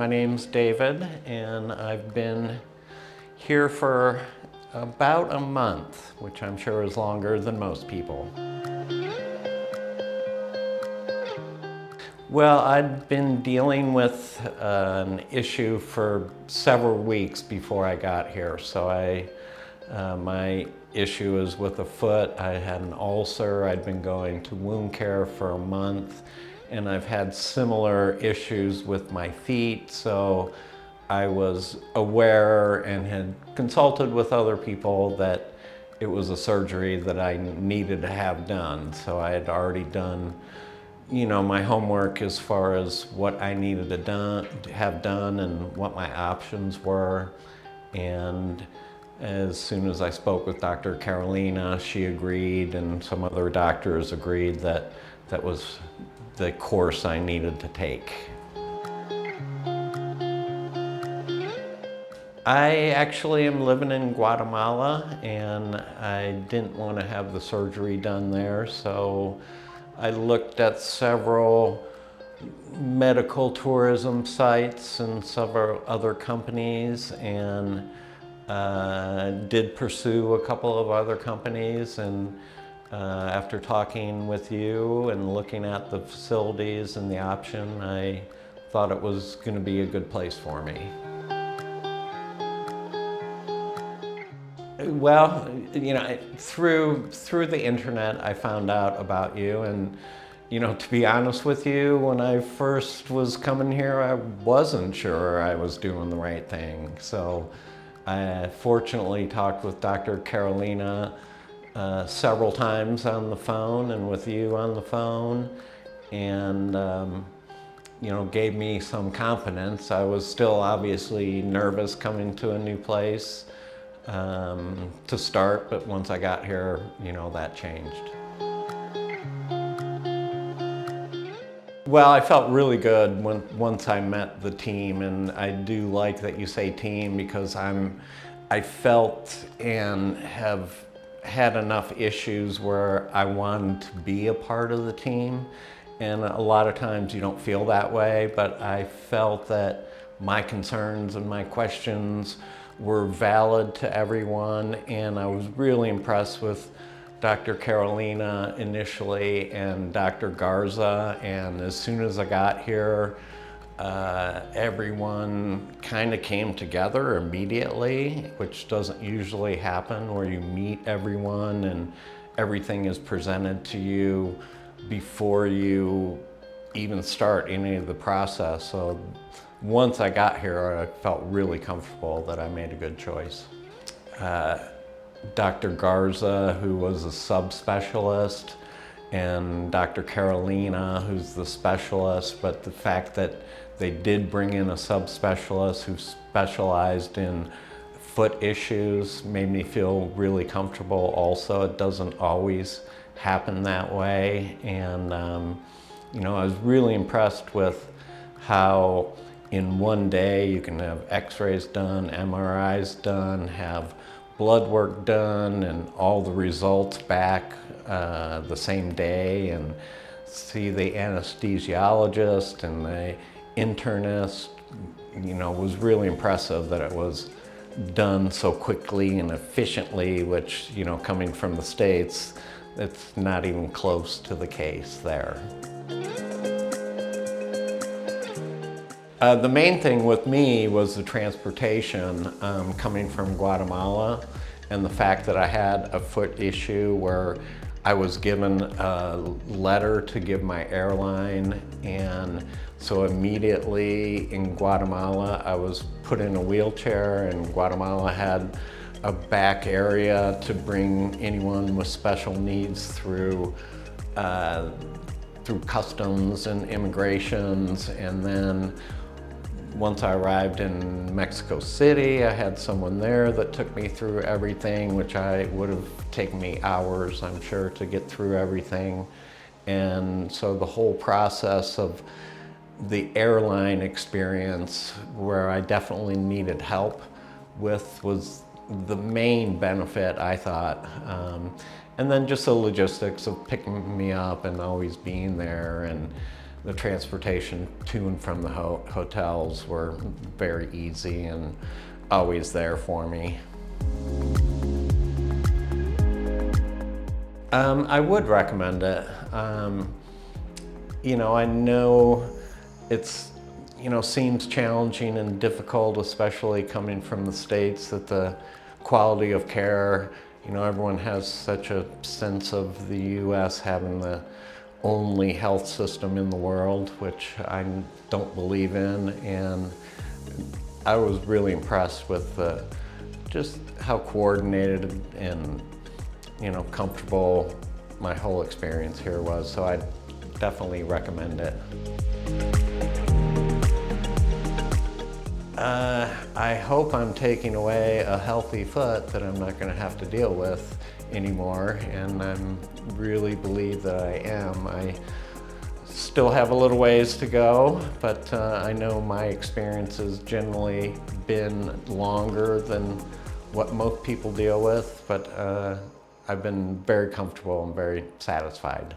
my name's David, and I've been here for about a month, which I'm sure is longer than most people. Well, I'd been dealing with an issue for several weeks before I got here. So my issue is with a foot. I had an ulcer. I'd been going to wound care for a month, and I've had similar issues with my feet. So I was aware and had consulted with other people that it was a surgery that I needed to have done. So I had already done my homework as far as what I needed to have done and what my options were. And as soon as I spoke with Dr. Carolina, she agreed, and some other doctors agreed that that was the course I needed to take. I actually am living in Guatemala, and I didn't want to have the surgery done there, so I looked at several medical tourism sites and several other companies, and did pursue a couple of other companies. And after talking with you and looking at the facilities and the option, I thought it was going to be a good place for me. Well, through the internet, I found out about you, and to be honest with you, when I first was coming here, I wasn't sure I was doing the right thing. So I fortunately talked with Dr. Carolina several times on the phone and with you on the phone, and gave me some confidence. I was still obviously nervous coming to a new place to start, but once I got here, that changed. Well, I felt really good once I met the team, and I do like that you say team, because I felt and have had enough issues where I wanted to be a part of the team, and a lot of times you don't feel that way, but I felt that my concerns and my questions were valid to everyone, and I was really impressed with Dr. Carolina initially and Dr. Garza, and as soon as I got here, everyone kind of came together immediately, which doesn't usually happen, where you meet everyone and everything is presented to you before you even start any of the process. So once I got here, I felt really comfortable that I made a good choice. Dr. Garza, who was a subspecialist, and Dr. Carolina, who's the specialist, but the fact that they did bring in a subspecialist who specialized in foot issues made me feel really comfortable also. It doesn't always happen that way. And I was really impressed with how in one day you can have x-rays done, MRIs done, have blood work done, and all the results back the same day, and see the anesthesiologist and the internist. Was really impressive that it was done so quickly and efficiently, which, coming from the States, it's not even close to the case there. The main thing with me was the transportation, coming from Guatemala, and the fact that I had a foot issue where I was given a letter to give my airline, and so immediately in Guatemala I was put in a wheelchair, and Guatemala had a back area to bring anyone with special needs through customs and immigrations. And then once I arrived in Mexico City, I had someone there that took me through everything, which would have taken me hours, I'm sure, to get through everything. And so the whole process of the airline experience, where I definitely needed help with, was the main benefit, I thought. And then just the logistics of picking me up and always being there, and the transportation to and from the hotels were very easy and always there for me. I would recommend it. You know, I know it's, you know, seems challenging and difficult, especially coming from the States, that the quality of care, you know, everyone has such a sense of the U.S. having the only health system in the world, which I don't believe in, and I was really impressed with just how coordinated and, you know, comfortable my whole experience here was, so I'd definitely recommend it. I hope I'm taking away a healthy foot that I'm not going to have to deal with anymore, and I really believe that I am. I still have a little ways to go, but I know my experience has generally been longer than what most people deal with, but I've been very comfortable and very satisfied.